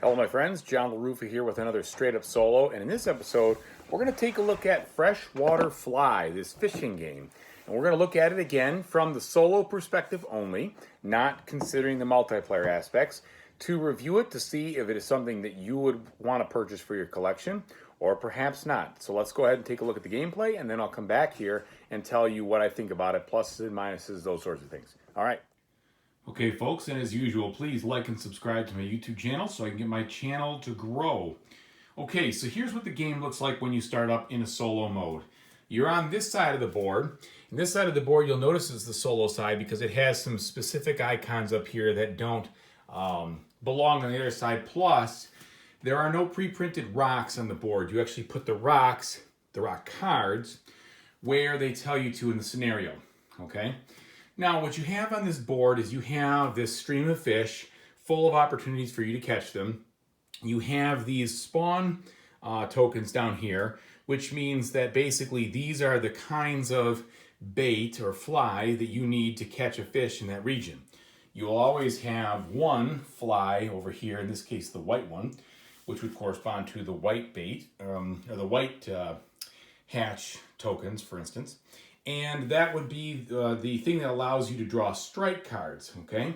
Hello my friends, John LaRuffa here with another Straight Up Solo, and in this episode we're going to take a look at Freshwater Fly, this fishing game. And we're going to look at it again from the solo perspective only, not considering the multiplayer aspects, to review it to see if it is something that you would want to purchase for your collection, or perhaps not. So let's go ahead and take a look at the gameplay, and then I'll come back here and tell you what I think about it, pluses and minuses, those sorts of things. All right. Okay, folks, and as usual, please like and subscribe to my YouTube channel so I can get my channel to grow. Okay, so here's what the game looks like when you start up in a solo mode. You're on this side of the board. And this side of the board, you'll notice is the solo side because it has some specific icons up here that don't belong on the other side. Plus, there are no pre-printed rocks on the board. You actually put the rock cards, where they tell you to in the scenario, okay? Now, what you have on this board is you have this stream of fish full of opportunities for you to catch them. You have these spawn tokens down here, which means that basically these are the kinds of bait or fly that you need to catch a fish in that region. You'll always have one fly over here, in this case the white one, which would correspond to the white bait, or the white hatch tokens, for instance. And that would be the thing that allows you to draw strike cards, okay?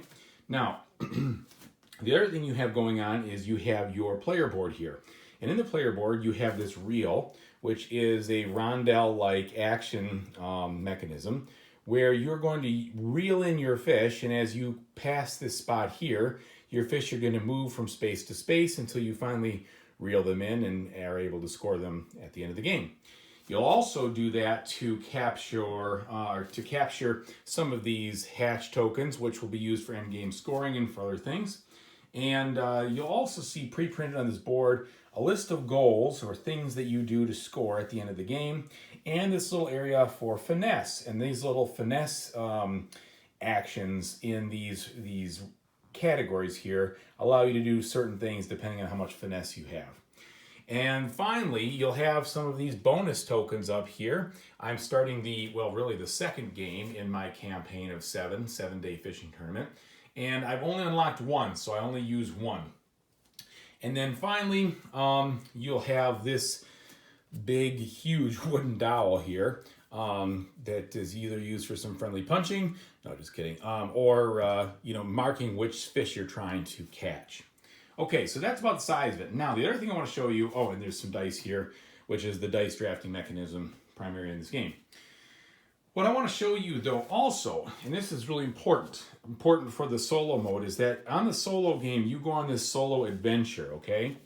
Now, the other thing you have going on is you have your player board here. And in the player board, you have this reel, which is a rondelle-like action mechanism, where you're going to reel in your fish, and as you pass this spot here, your fish are going to move from space to space until you finally reel them in and are able to score them at the end of the game. You'll also do that to capture some of these hatch tokens, which will be used for end game scoring and for other things. And you'll also see pre-printed on this board a list of goals or things that you do to score at the end of the game, and this little area for finesse. And these little finesse actions in these categories here allow you to do certain things depending on how much finesse you have. And finally, you'll have some of these bonus tokens up here. I'm starting the second game in my campaign of seven-day fishing tournament. And I've only unlocked one, so I only use one. And then finally, you'll have this big, huge wooden dowel here that is either used for some friendly punching, no, just kidding, or marking which fish you're trying to catch. Okay, so that's about the size of it. Now, the other thing I want to show you, and there's some dice here, which is the dice drafting mechanism primary in this game. What I want to show you, though, also, and this is really important for the solo mode, is that on the solo game, you go on this solo adventure, okay?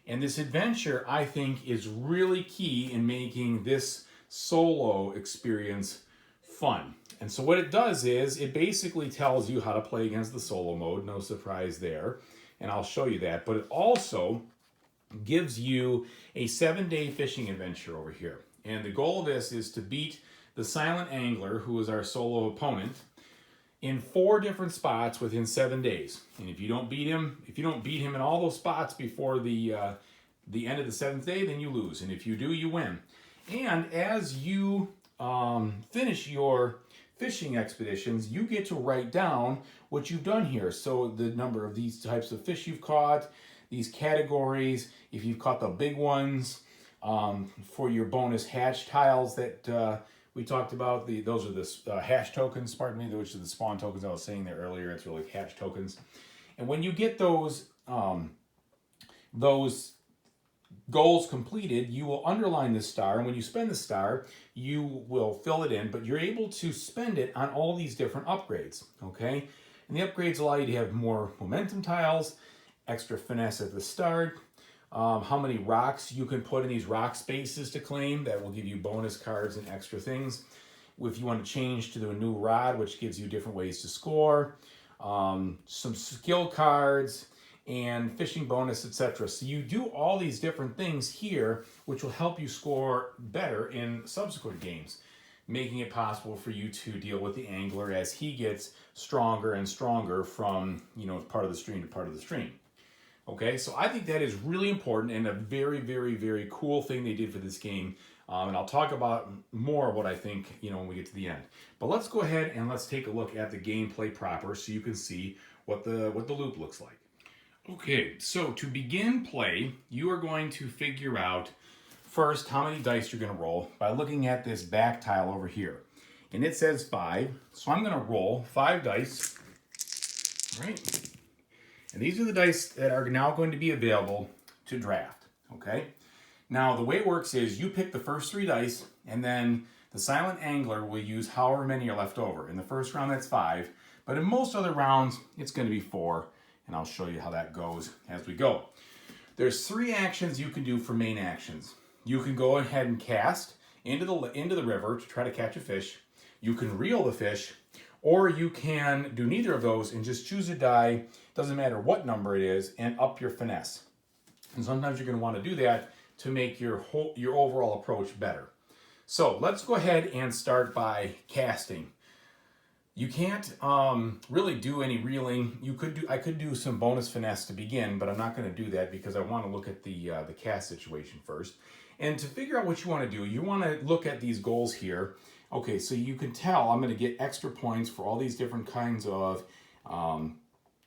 And this adventure, I think, is really key in making this solo experience fun. And so what it does is, it basically tells you how to play against the solo mode, no surprise there. And I'll show you that, but it also gives you a 7-day fishing adventure over here. And the goal of this is to beat the silent angler, who is our solo opponent, in 4 different spots within 7 days. And if you don't beat him in all those spots before the end of the 7th day, then you lose. And if you do, you win. And as you finish your fishing expeditions, you get to write down what you've done here. So the number of these types of fish you've caught, these categories, if you've caught the big ones, for your bonus hatch tiles that we talked about. Those are the hatch tokens, pardon me, which are the spawn tokens I was saying there earlier. It's really hatch tokens. And when you get those goals completed, you will underline the star, and when you spend the star, you will fill it in, but you're able to spend it on all these different upgrades, okay? And the upgrades allow you to have more momentum tiles, extra finesse at the start, how many rocks you can put in these rock spaces to claim, that will give you bonus cards and extra things. If you want to change to the new rod, which gives you different ways to score, some skill cards, and fishing bonus, etc. So you do all these different things here, which will help you score better in subsequent games, making it possible for you to deal with the angler as he gets stronger and stronger from part of the stream to part of the stream. Okay, so I think that is really important and a very, very, very cool thing they did for this game. And I'll talk about more of what I think, when we get to the end. But let's go ahead and let's take a look at the gameplay proper so you can see what the loop looks like. Okay, so to begin play, you are going to figure out first how many dice you're going to roll by looking at this back tile over here. And it says 5, so I'm going to roll 5 dice, right? And these are the dice that are now going to be available to draft, okay? Now, the way it works is you pick the first 3 dice, and then the silent angler will use however many are left over. In the first round, that's 5, but in most other rounds, it's going to be 4, and I'll show you how that goes as we go. There's 3 actions you can do for main actions. You can go ahead and cast into the river to try to catch a fish. You can reel the fish, or you can do neither of those and just choose a die, doesn't matter what number it is, and up your finesse. And sometimes you're going to want to do that to make your overall approach better. So let's go ahead and start by casting. You can't really do any reeling. I could do some bonus finesse to begin, but I'm not going to do that because I want to look at the cast situation first. And to figure out what you want to do, you want to look at these goals here. Okay, so you can tell I'm going to get extra points for all these different kinds of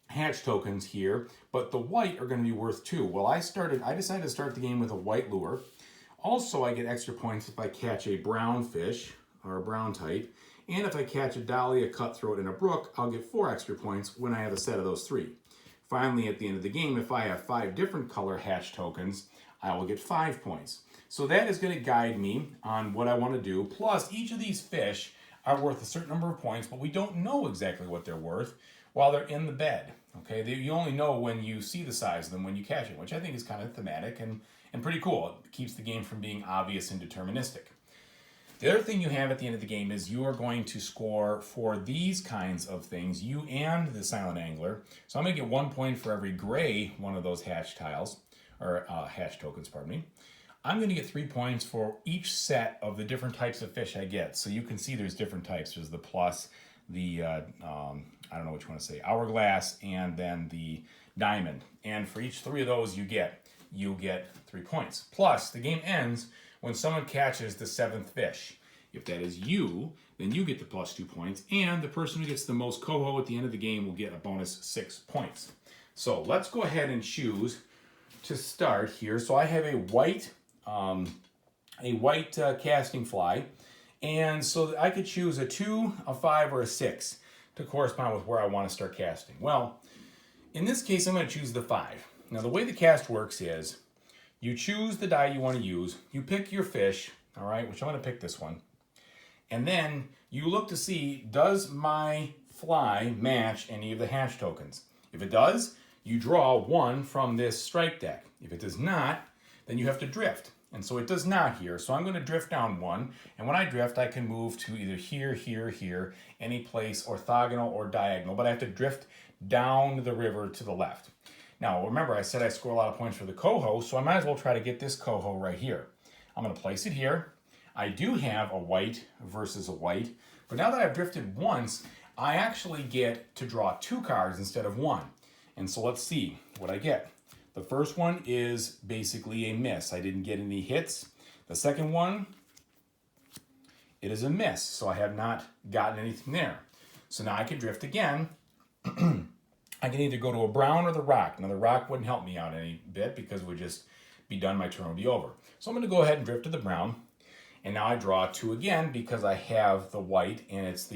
hatch tokens here, but the white are going to be worth 2. Well, I decided to start the game with a white lure. Also, I get extra points if I catch a brown fish or a brown type. And if I catch a dolly, a cutthroat, and a brook, I'll get 4 extra points when I have a set of those 3. Finally, at the end of the game, if I have 5 different color hatch tokens, I will get 5 points. So that is going to guide me on what I want to do. Plus, each of these fish are worth a certain number of points, but we don't know exactly what they're worth while they're in the bed. Okay, you only know when you see the size of them when you catch it, which I think is kind of thematic and pretty cool. It keeps the game from being obvious and deterministic. The other thing you have at the end of the game is you are going to score for these kinds of things, you and the silent angler. So I'm going to get 1 point for every gray one of those hatch tiles, or hatch tokens, pardon me. I'm going to get 3 points for each set of the different types of fish I get. So you can see there's different types. There's the plus, the, I don't know which one to say, hourglass, and then the diamond. And for each 3 of those you get 3 points. Plus, the game ends when someone catches the 7th fish. If that is you, then you get the plus 2 points, and the person who gets the most coho at the end of the game will get a bonus 6 points. So let's go ahead and choose to start here. So I have a white casting fly, and so I could choose a 2, a 5, or a 6 to correspond with where I want to start casting. Well, in this case, I'm going to choose the 5. Now, the way the cast works is you choose the die you want to use, you pick your fish, all right, which I'm going to pick this one, and then you look to see, does my fly match any of the hatch tokens? If it does, you draw 1 from this strike deck. If it does not, then you have to drift. And so it does not here, so I'm going to drift down 1, and when I drift, I can move to either here, here, here, any place orthogonal or diagonal, but I have to drift down the river to the left. Now, remember, I said I score a lot of points for the coho, so I might as well try to get this coho right here. I'm going to place it here. I do have a white versus a white, but now that I've drifted once, I actually get to draw 2 cards instead of 1. And so let's see what I get. The first one is basically a miss. I didn't get any hits. The second one, it is a miss, so I have not gotten anything there. So now I can drift again. I can either go to a brown or the rock. Now the rock wouldn't help me out any bit because it would just be done, my turn would be over. So I'm going to go ahead and drift to the brown. And now I draw 2 again because I have the white, and it's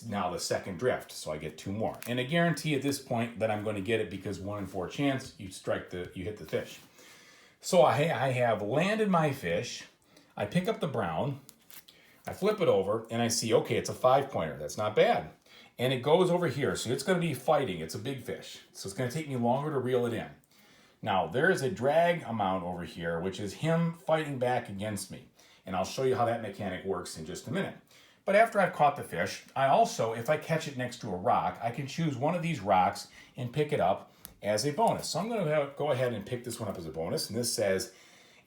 now the second drift, so I get 2 more. And I guarantee at this point that I'm going to get it because 1 in 4 chance you hit the fish. So I have landed my fish. I pick up the brown, I flip it over, and I see, okay, it's a 5-pointer. That's not bad. And it goes over here, so it's going to be fighting. It's a big fish, so it's going to take me longer to reel it in. Now, there is a drag amount over here, which is him fighting back against me. And I'll show you how that mechanic works in just a minute. But after I've caught the fish, I also, if I catch it next to a rock, I can choose one of these rocks and pick it up as a bonus. So I'm going to go ahead and pick this one up as a bonus. And this says,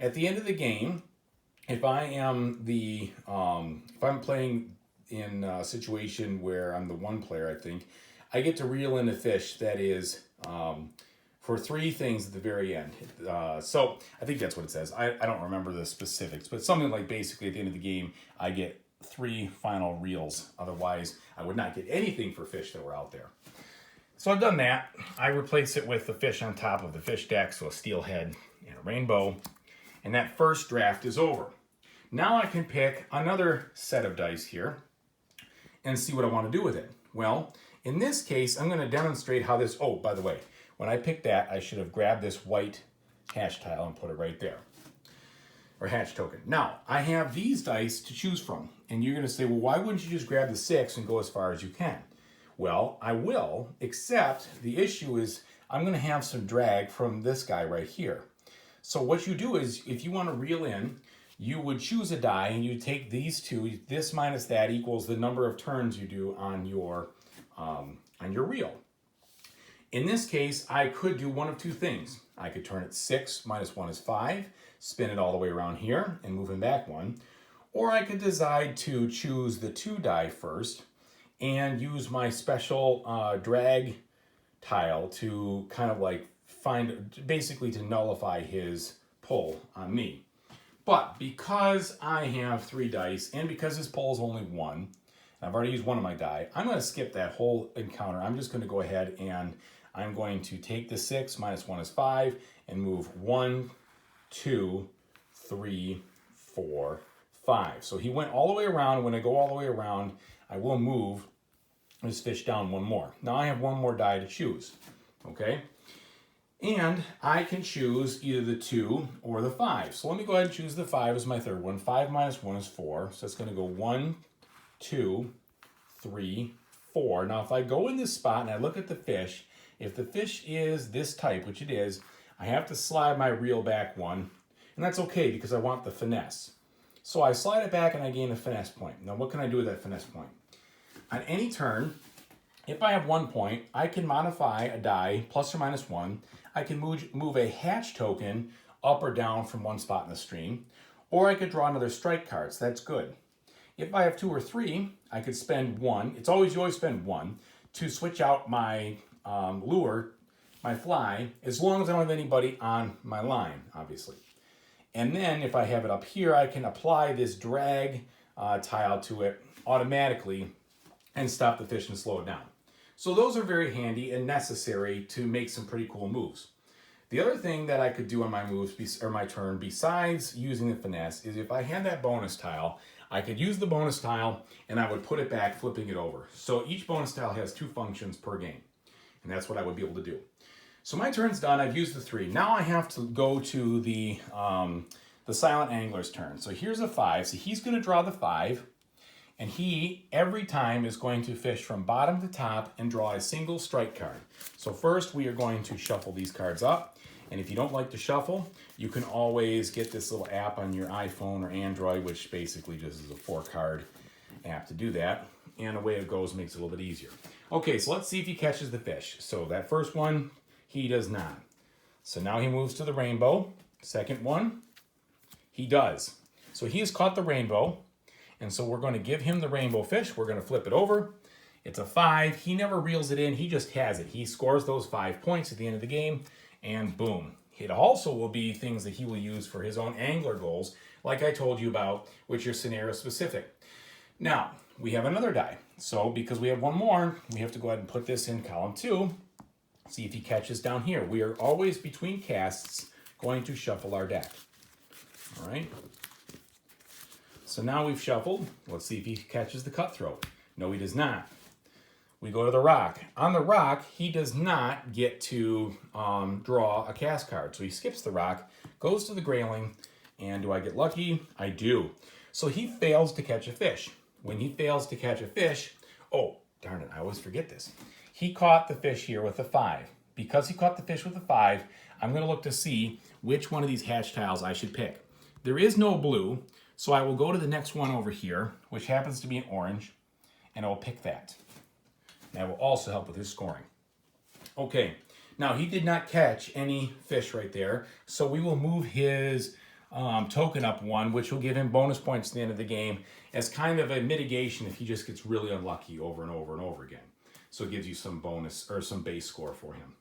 at the end of the game, if I'm playing in a situation where I'm the one player, I think, I get to reel in a fish that is for 3 things at the very end. So I think that's what it says. I don't remember the specifics, but something like basically at the end of the game, I get 3 final reels. Otherwise, I would not get anything for fish that were out there. So I've done that. I replace it with the fish on top of the fish deck, so a steelhead and a rainbow. And that first draft is over. Now I can pick another set of dice here and see what I want to do with it. Well, in this case, I'm going to demonstrate how this, oh, by the way, when I picked that, I should have grabbed this white hatch tile and put it right there, or hatch token. Now, I have these dice to choose from, and you're going to say, well, why wouldn't you just grab the 6 and go as far as you can? Well, I will, except the issue is I'm going to have some drag from this guy right here. So what you do is, if you want to reel in, you would choose a die and you take these two. This minus that equals the number of turns you do on your reel. In this case, I could do one of two things. I could turn it 6 minus 1 is 5, spin it all the way around here and move him back 1. Or I could decide to choose the 2 die first and use my special drag tile to kind of like basically to nullify his pull on me. But because I have 3 dice and because his pull is only 1, and I've already used one of my die, I'm going to skip that whole encounter. I'm just going to go ahead and I'm going to take the 6 minus 1 is 5 and move 1, 2, 3, 4, 5. So he went all the way around. When I go all the way around, I will move this fish down 1 more. Now I have 1 more die to choose. Okay? And I can choose either the 2 or the 5. So let me go ahead and choose the 5 as my third one. 5 minus 1 is 4. So it's going to go 1, 2, 3, 4. Now if I go in this spot and I look at the fish, if the fish is this type, which it is, I have to slide my reel back 1. And that's okay because I want the finesse. So I slide it back and I gain a finesse point. Now what can I do with that finesse point? On any turn, if I have 1 point, I can modify a die plus or minus 1. I can move a hatch token up or down from one spot in the stream, or I could draw another strike card, so that's good. If I have 2 or 3, I could spend 1. You always spend 1 to switch out my lure, my fly, as long as I don't have anybody on my line, obviously. And then if I have it up here, I can apply this drag tile to it automatically and stop the fish and slow it down. So those are very handy and necessary to make some pretty cool moves. The other thing that I could do on my moves or my turn besides using the finesse is if I had that bonus tile, I could use the bonus tile and I would put it back, flipping it over. So each bonus tile has 2 functions per game. And that's what I would be able to do. So my turn's done. I've used the 3. Now I have to go to the silent angler's turn. So here's a 5. So he's going to draw the 5. And he, every time, is going to fish from bottom to top and draw a single strike card. So first, we are going to shuffle these cards up. And if you don't like to shuffle, you can always get this little app on your iPhone or Android, which basically just is a 4-card app to do that. And away it goes, makes it a little bit easier. Okay, so let's see if he catches the fish. So that first one, he does not. So now he moves to the rainbow. Second one, he does. So he has caught the rainbow. And so we're going to give him the rainbow fish. We're going to flip it over. It's a 5. He never reels it in. He just has it. He scores those 5 points at the end of the game, and boom. It also will be things that he will use for his own angler goals, like I told you about, which are scenario specific. Now, we have another die. So because we have 1 more, we have to go ahead and put this in column 2. See if he catches down here. We are always between casts going to shuffle our deck. All right. So now we've shuffled. Let's see if he catches the cutthroat. No, he does not. We go to the rock. On the rock, he does not get to draw a cast card. So he skips the rock, goes to the grayling, and do I get lucky? I do. So he fails to catch a fish. When he fails to catch a fish, oh, darn it, I always forget this. He caught the fish here with a 5. Because he caught the fish with a 5, I'm going to look to see which one of these hatch tiles I should pick. There is no blue, so I will go to the next one over here, which happens to be an orange, and I will pick that. That will also help with his scoring. Okay, now he did not catch any fish right there, so we will move his token up 1, which will give him bonus points at the end of the game as kind of a mitigation if he just gets really unlucky over and over and over again. So it gives you some bonus or some base score for him.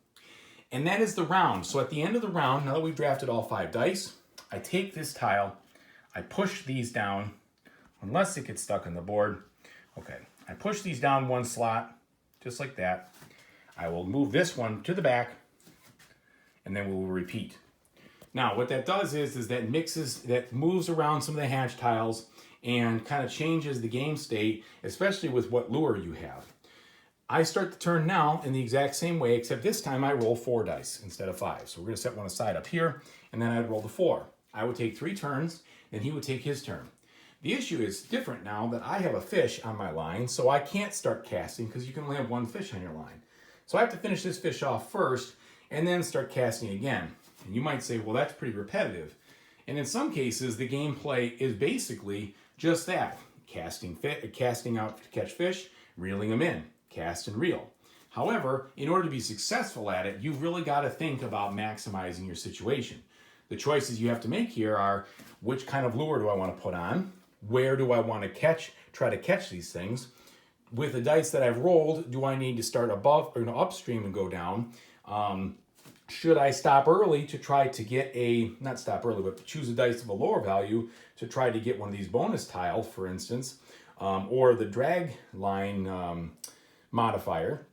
And that is the round. So at the end of the round, now that we've drafted all 5 dice, I take this tile, I push these down, unless it gets stuck on the board. Okay, I push these down 1 slot, just like that. I will move this one to the back, and then we will repeat. Now, what that does is that moves around some of the hatch tiles and kind of changes the game state, especially with what lure you have. I start the turn now in the exact same way, except this time I roll 4 dice instead of 5. So we're going to set one aside up here, and then I'd roll the 4. I would take 3 turns, and he would take his turn. The issue is different now that I have a fish on my line, so I can't start casting because you can only have 1 fish on your line. So I have to finish this fish off first, and then start casting again. And you might say, well, that's pretty repetitive. And in some cases, the gameplay is basically just that. Casting out to catch fish, reeling them in. Cast and reel. However, in order to be successful at it, you've really got to think about maximizing your situation. The choices you have to make here are, which kind of lure do I want to put on? Where do I want to try to catch these things? With the dice that I've rolled, do I need to start above or upstream and go down? Should I stop early to try to not stop early, but choose a dice of a lower value to try to get one of these bonus tiles, for instance, or the drag line modifier?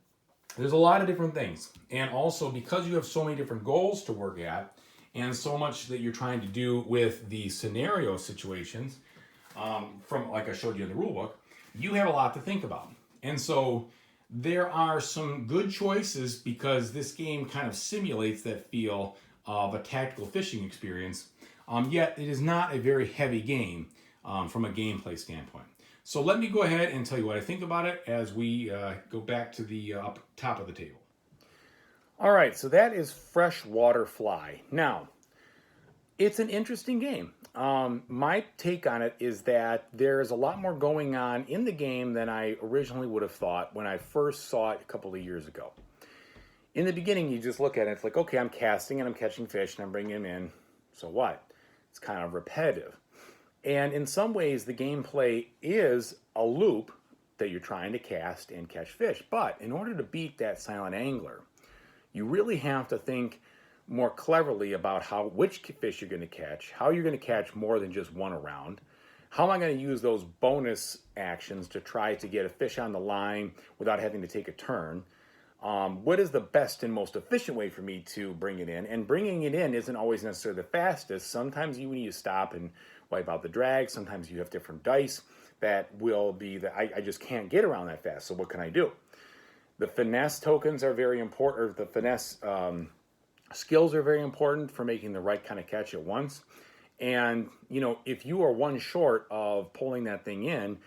There's a lot of different things. And also, because you have so many different goals to work at and so much that you're trying to do with the scenario situations, from like I showed you in the rule book, you have a lot to think about. And so there are some good choices because this game kind of simulates that feel of a tactical fishing experience, yet it is not a very heavy game from a gameplay standpoint. So let me go ahead and tell you what I think about it as we go back to the top of the table. All right, so that is Freshwater Fly. Now, it's an interesting game. My take on it is that there's a lot more going on in the game than I originally would have thought when I first saw it a couple of years ago. In the beginning, you just look at it, it's like, okay, I'm casting and I'm catching fish and I'm bringing them in. So what? It's kind of repetitive. And in some ways, the gameplay is a loop that you're trying to cast and catch fish. But in order to beat that silent angler, you really have to think more cleverly about which fish you're going to catch, how you're going to catch more than just one around, how am I going to use those bonus actions to try to get a fish on the line without having to take a turn. What is the best and most efficient way for me to bring it in? And bringing it in isn't always necessarily the fastest. Sometimes you need to stop and wipe out the drag. Sometimes you have different dice that will be that I just can't get around that fast. So what can I do? The finesse tokens are very important, or the finesse skills are very important for making the right kind of catch at once. And, if you are one short of pulling that thing in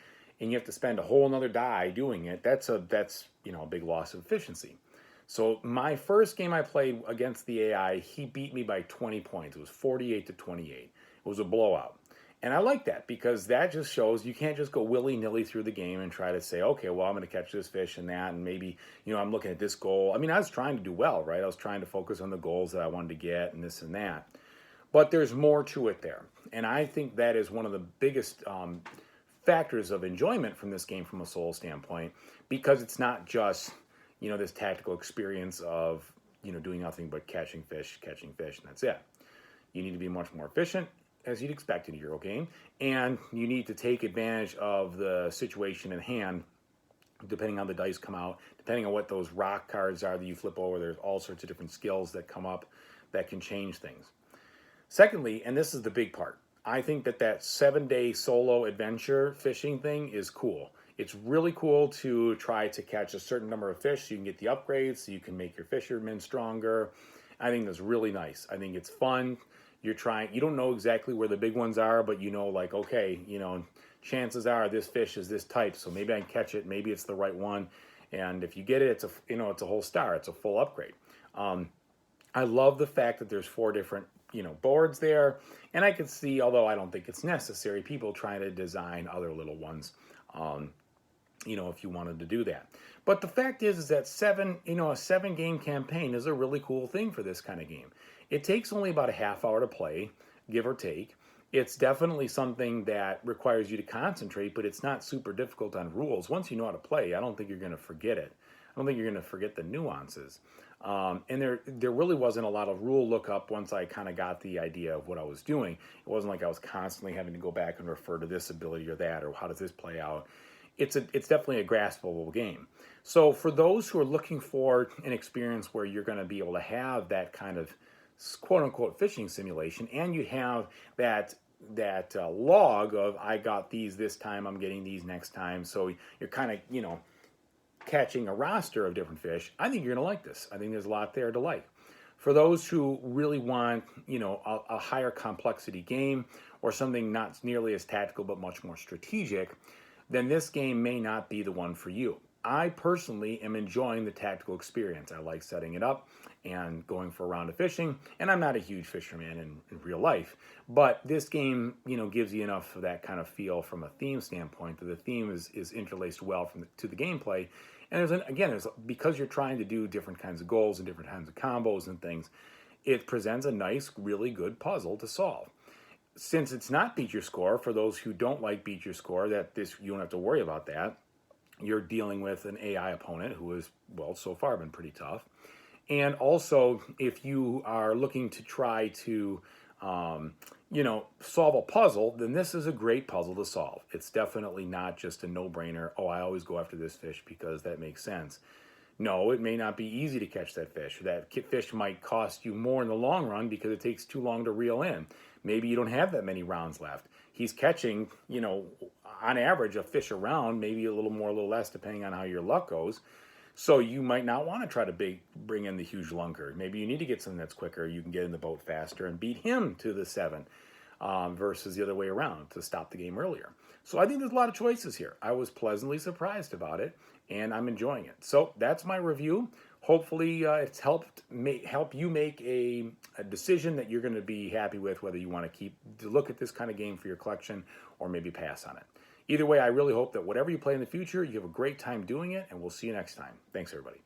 and you have to spend a whole another die doing it, that's a big loss of efficiency. So my first game I played against the AI, he beat me by 20 points. It was 48-28. It was a blowout. And I like that because that just shows you can't just go willy-nilly through the game and try to say, okay, well, I'm going to catch this fish and that, and maybe, I'm looking at this goal. I mean, I was trying to do well, right? I was trying to focus on the goals that I wanted to get and this and that. But there's more to it there. And I think that is one of the biggest factors of enjoyment from this game from a solo standpoint, because it's not just, this tactical experience of, doing nothing but catching fish, and that's it. You need to be much more efficient, as you'd expect in a Euro game, and you need to take advantage of the situation at hand, depending on the dice come out, depending on what those rock cards are that you flip over. There's all sorts of different skills that come up that can change things. Secondly, and this is the big part, I think that 7-day solo adventure fishing thing is cool. It's really cool to try to catch a certain number of fish so you can get the upgrades, so you can make your fishermen stronger. I think that's really nice. I think it's fun. You don't know exactly where the big ones are, but okay, chances are this fish is this type, so maybe I can catch it, maybe it's the right one. And if you get it, it's a whole star, it's a full upgrade. I love the fact that there's 4 different, boards there, and I could see, although I don't think it's necessary, people trying to design other little ones, if you wanted to do that. But the fact is that a 7-game campaign is a really cool thing for this kind of game. It takes only about a half hour to play, give or take. It's definitely something that requires you to concentrate, but it's not super difficult on rules. Once you know how to play, I don't think you're going to forget it. I don't think you're going to forget the nuances. And there really wasn't a lot of rule lookup once I kind of got the idea of what I was doing. It wasn't like I was constantly having to go back and refer to this ability or that, or how does this play out. it's definitely a graspable game. So for those who are looking for an experience where you're going to be able to have that kind of quote unquote fishing simulation, and you have that log of I got these this time, I'm getting these next time, so you're kind of catching a roster of different fish, I think you're going to like this. I think there's a lot there to like. For those who really want, a higher complexity game or something not nearly as tactical but much more strategic, then this game may not be the one for you. I personally am enjoying the tactical experience. I like setting it up and going for a round of fishing, and I'm not a huge fisherman in real life, but this game, gives you enough of that kind of feel from a theme standpoint that the theme is interlaced well to the gameplay. And there's because you're trying to do different kinds of goals and different kinds of combos and things, it presents a nice, really good puzzle to solve. Since it's not beat your score, for those who don't like beat your score, you don't have to worry about that. You're dealing with an AI opponent who has, well, so far been pretty tough. And also, if you are looking to try to, solve a puzzle, then this is a great puzzle to solve. It's definitely not just a no-brainer, oh, I always go after this fish because that makes sense. No, it may not be easy to catch that fish. That fish might cost you more in the long run because it takes too long to reel in. Maybe you don't have that many rounds left. He's catching, on average, a fish a round, maybe a little more, a little less, depending on how your luck goes. So you might not want to try to bring in the huge lunker. Maybe you need to get something that's quicker. You can get in the boat faster and beat him to the 7 versus the other way around to stop the game earlier. So I think there's a lot of choices here. I was pleasantly surprised about it, and I'm enjoying it. So that's my review. Hopefully it's help you make a decision that you're going to be happy with, whether you want to look at this kind of game for your collection or maybe pass on it. Either way, I really hope that whatever you play in the future, you have a great time doing it, and we'll see you next time. Thanks, everybody.